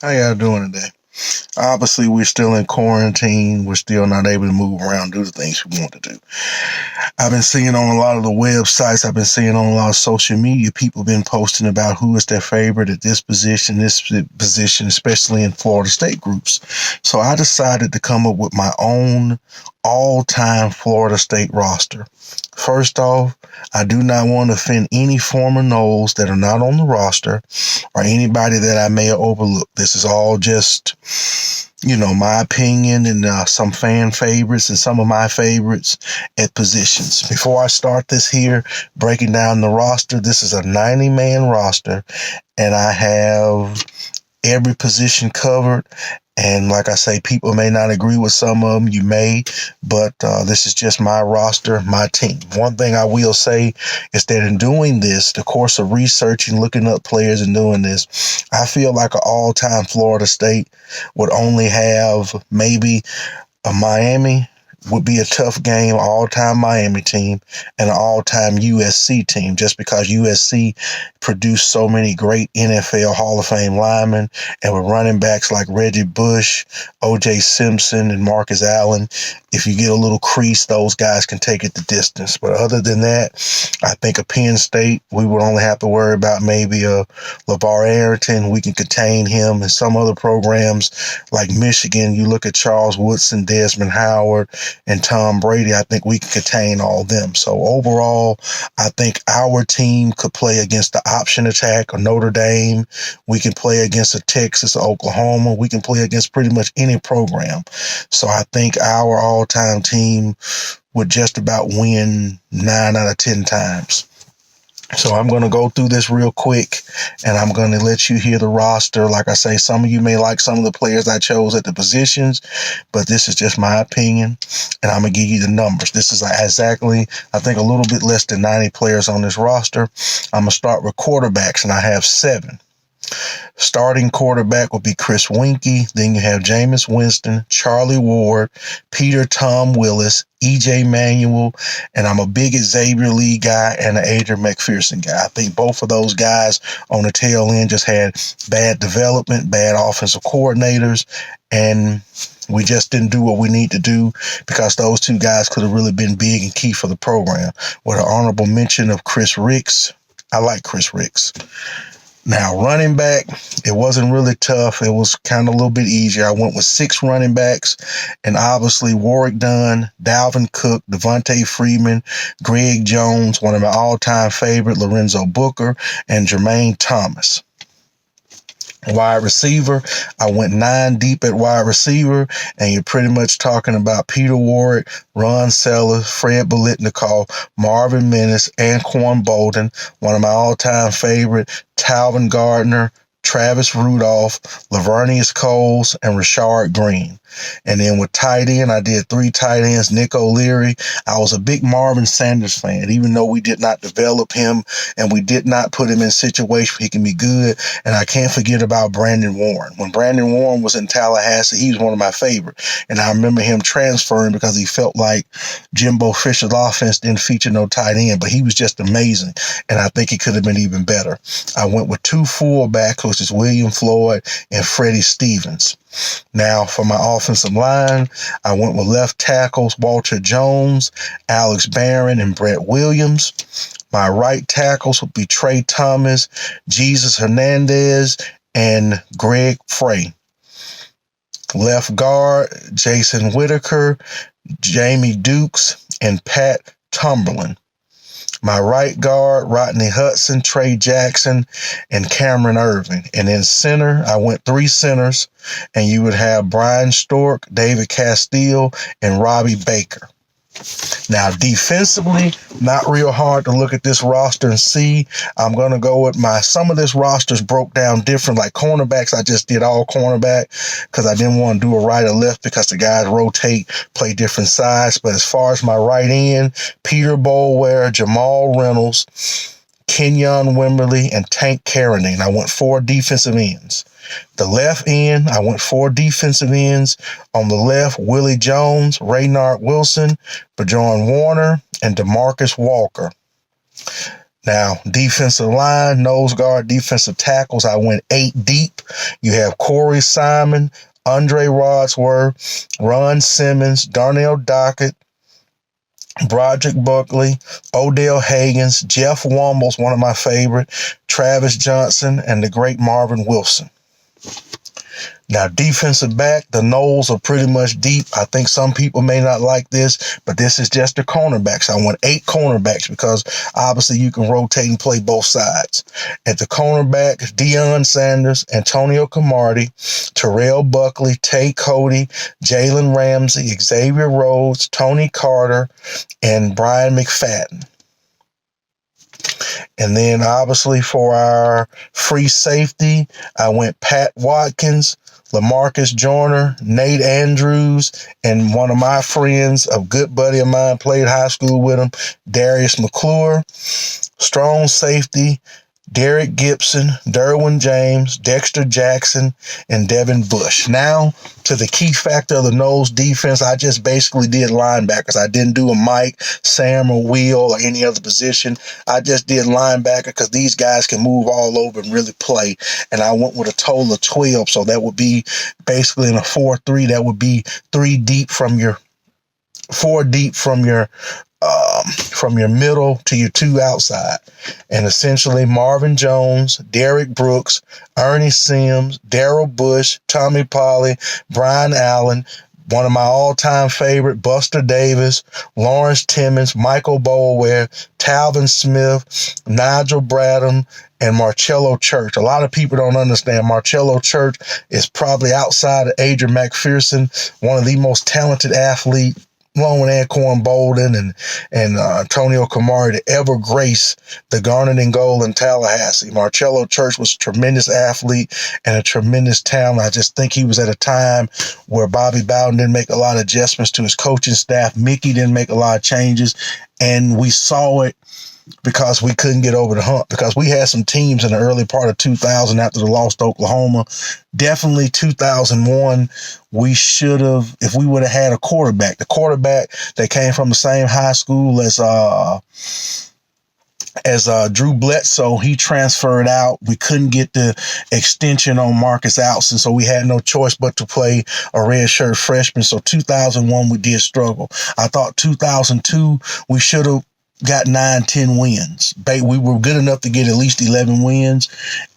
How y'all doing today? Obviously, we're still in quarantine. We're still not able to move around, do the things we want to do. I've been seeing on a lot of the websites, I've been seeing on a lot of social media, people been posting about who is their favorite at this position, especially in Florida State groups. So I decided to come up with my own all-time Florida State roster. First off, I do not want to offend any former Noles that are not on the roster or anybody that I may have overlooked. This is all just, my opinion and some fan favorites and some of my favorites at positions. Before I start this here, breaking down the roster, this is a 90-man roster, and I have every position covered. And like I say, people may not agree with some of them. You may, but this is just my roster, my team. One thing I will say is that in doing this, the course of researching, looking up players and doing this, I feel like an all-time Florida State would only have maybe a Miami would be a tough game, all-time Miami team, and an all-time USC team, just because USC produced so many great NFL Hall of Fame linemen, and with running backs like Reggie Bush, O.J. Simpson, and Marcus Allen, if you get a little crease, those guys can take it the distance. But other than that, I think a Penn State, we would only have to worry about maybe a LeVar Arrington. We can contain him. And some other programs like Michigan, you look at Charles Woodson, Desmond Howard, and Tom Brady, I think we can contain all of them. So overall, I think our team could play against the option attack of Notre Dame. We can play against a Texas or Oklahoma. We can play against pretty much any program. So I think our all-time team would just about win 9 out of 10 times. So I'm going to go through this real quick, and I'm going to let you hear the roster. Like I say, some of you may like some of the players I chose at the positions, but this is just my opinion, and I'm going to give you the numbers. This is exactly, I think, a little bit less than 90 players on this roster. I'm going to start with quarterbacks, and I have 7. Starting quarterback will be Chris Winkie. Then you have Jameis Winston, Charlie Ward, Peter Tom Willis, E.J. Manuel, and I'm a big Xavier Lee guy and an Adrian McPherson guy. I think both of those guys on the tail end just had bad development, bad offensive coordinators, and we just didn't do what we need to do because those two guys could have really been big and key for the program. With an honorable mention of Chris Ricks. I like Chris Ricks. Now, running back, it wasn't really tough. It was kind of a little bit easier. I went with 6 running backs, and obviously Warwick Dunn, Dalvin Cook, Devontae Freeman, Greg Jones, one of my all-time favorite, Lorenzo Booker, and Jermaine Thomas. Wide receiver, I went 9 deep at wide receiver, and you're pretty much talking about Peter Warwick, Ron Sellers, Fred Biletnikoff, Marvin Menace, Anquan Bolden, one of my all-time favorite, Talvin Gardner, Travis Rudolph, Lavernius Coles, and Rashard Green. And then with tight end, I did 3 tight ends. Nick O'Leary. I was a big Marvin Sanders fan, even though we did not develop him and we did not put him in a situation where he can be good. And I can't forget about Brandon Warren. When Brandon Warren was in Tallahassee, he was one of my favorite. And I remember him transferring because he felt like Jimbo Fisher's offense didn't feature no tight end, but he was just amazing. And I think he could have been even better. I went with 2 fullbacks, which is William Floyd and Freddie Stevens. Now, for my offensive line, I went with left tackles Walter Jones, Alex Barron, and Brett Williams. My right tackles would be Trey Thomas, Jesus Hernandez, and Greg Frey. Left guard, Jason Whitaker, Jamie Dukes, and Pat Tumberland. My right guard, Rodney Hudson, Trey Jackson, and Cameron Irving. And in center, I went 3 centers, and you would have Brian Stork, David Castile, and Robbie Baker. Now, defensively, not real hard to look at this roster and see. I'm going to go with some of this rosters broke down different, like cornerbacks. I just did all cornerback because I didn't want to do a right or left because the guys rotate, play different sides. But as far as my right end, Peter Boulware, Jamal Reynolds, Kenyon Wimberly, and Tank Carradine. I went 4 defensive ends. The left end, I went 4 defensive ends. On the left, Willie Jones, Raynard Wilson, Bajon Warner, and DeMarcus Walker. Now, defensive line, nose guard, defensive tackles, I went 8 deep. You have Corey Simon, Andre Wadsworth, Ron Simmons, Darnell Dockett, Broderick Buckley, Odell Hagens, Jeff Wombles, one of my favorite, Travis Johnson, and the great Marvin Wilson. Now, defensive back, the Noles are pretty much deep. I think some people may not like this, but this is just the cornerbacks. I want 8 cornerbacks because obviously you can rotate and play both sides. At the cornerback, Deion Sanders, Antonio Cromartie, Terrell Buckley, Tay Cody, Jalen Ramsey, Xavier Rhodes, Tony Carter, and Brian McFadden. And then obviously for our free safety, I went Pat Watkins, LaMarcus Joyner, Nate Andrews, and one of my friends, a good buddy of mine, played high school with him, Darius McClure. Strong safety, Derek Gibson, Derwin James, Dexter Jackson, and Devin Bush. Now, to the key factor of the Noles defense, I just basically did linebackers. I didn't do a Mike, Sam, or Will, or any other position. I just did linebacker because these guys can move all over and really play. And I went with a total of 12, so that would be basically in a 4-3. That would be 4 deep from your middle to your 2 outside. And essentially Marvin Jones, Derek Brooks, Ernie Sims, Darrell Bush, Tommy Polley, Brian Allen, one of my all-time favorite, Buster Davis, Lawrence Timmons, Michael Boulware, Talvin Smith, Nigel Bradham, and Marcello Church. A lot of people don't understand Marcello Church is probably outside of Adrian McPherson, one of the most talented athletes, along with Anquan Bolden and Antonio Cromartie, to ever grace the Garnet and Gold in Tallahassee. Marcello Church was a tremendous athlete and a tremendous talent. I just think he was at a time where Bobby Bowden didn't make a lot of adjustments to his coaching staff. Mickey didn't make a lot of changes, and we saw it because we couldn't get over the hump, because we had some teams in the early part of 2000 after the loss to Oklahoma. Definitely 2001, we should have, if we would have had the quarterback that came from the same high school as Drew Bledsoe, he transferred out. We couldn't get the extension on Marcus Outson, so we had no choice but to play a redshirt freshman. So 2001, we did struggle. I thought 2002, we should have got 9-10 wins. We were good enough to get at least 11 wins,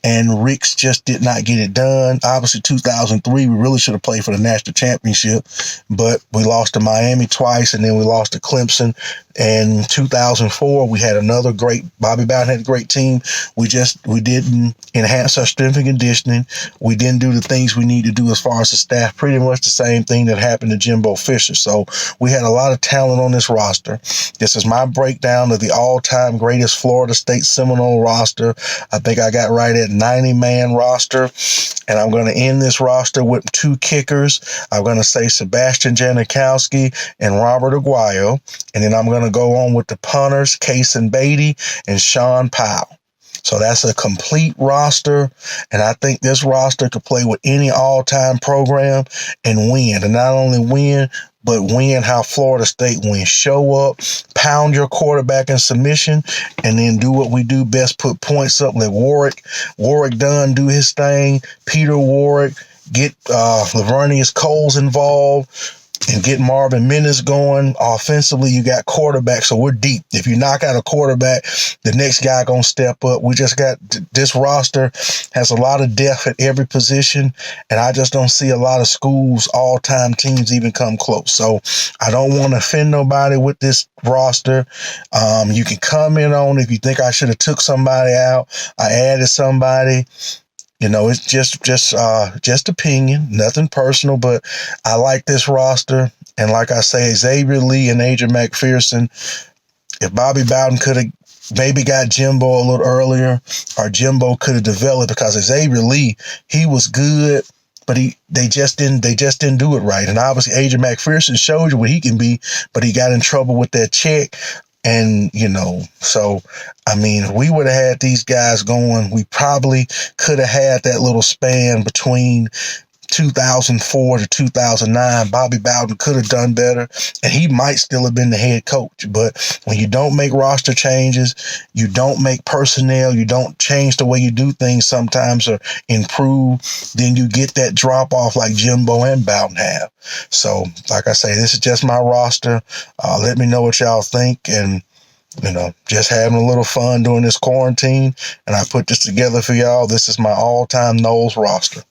and Ricks just did not get it done. Obviously, 2003, we really should have played for the national championship, but we lost to Miami twice, and then we lost to Clemson. And 2004, we had another great, Bobby Bowden had a great team. We didn't enhance our strength and conditioning. We didn't do the things we need to do as far as the staff. Pretty much the same thing that happened to Jimbo Fisher. So we had a lot of talent on this roster. This is my breakdown of the all-time greatest Florida State Seminole roster. I think I got right at 90-man roster. And I'm going to end this roster with 2 kickers. I'm going to say Sebastian Janikowski and Robert Aguayo. And then I'm going to go on with the punters, Kason Beatty and Sean Powell. So that's a complete roster, and I think this roster could play with any all-time program and win. And not only win, but win how Florida State wins. Show up, pound your quarterback in submission, and then do what we do best, put points up. Let Warwick Dunn do his thing, Peter Warwick, get Lavernius Coles involved, and get Marvin Menace going. Offensively, you got quarterback, so we're deep. If you knock out a quarterback, the next guy going to step up. We just got, this roster has a lot of depth at every position, and I just don't see a lot of schools, all-time teams even come close. So I don't want to offend nobody with this roster. You can comment on if you think I should have took somebody out. I added somebody. You know, it's just opinion, nothing personal, but I like this roster. And like I say, Xavier Lee and Adrian McPherson, if Bobby Bowden could have maybe got Jimbo a little earlier, or Jimbo could have developed, because Xavier Lee, he was good, but they just didn't do it right. And obviously Adrian McPherson showed you what he can be, but he got in trouble with that check. And, you know, so, I mean, if we would have had these guys going, we probably could have had that little span between 2004 to 2009, Bobby Bowden could have done better, and he might still have been the head coach. But when you don't make roster changes, you don't make personnel, you don't change the way you do things sometimes or improve, then you get that drop off like Jimbo and Bowden have. So, like I say, this is just my roster. Let me know what y'all think, and just having a little fun during this quarantine, and I put this together for y'all. This is my all-time Knowles roster.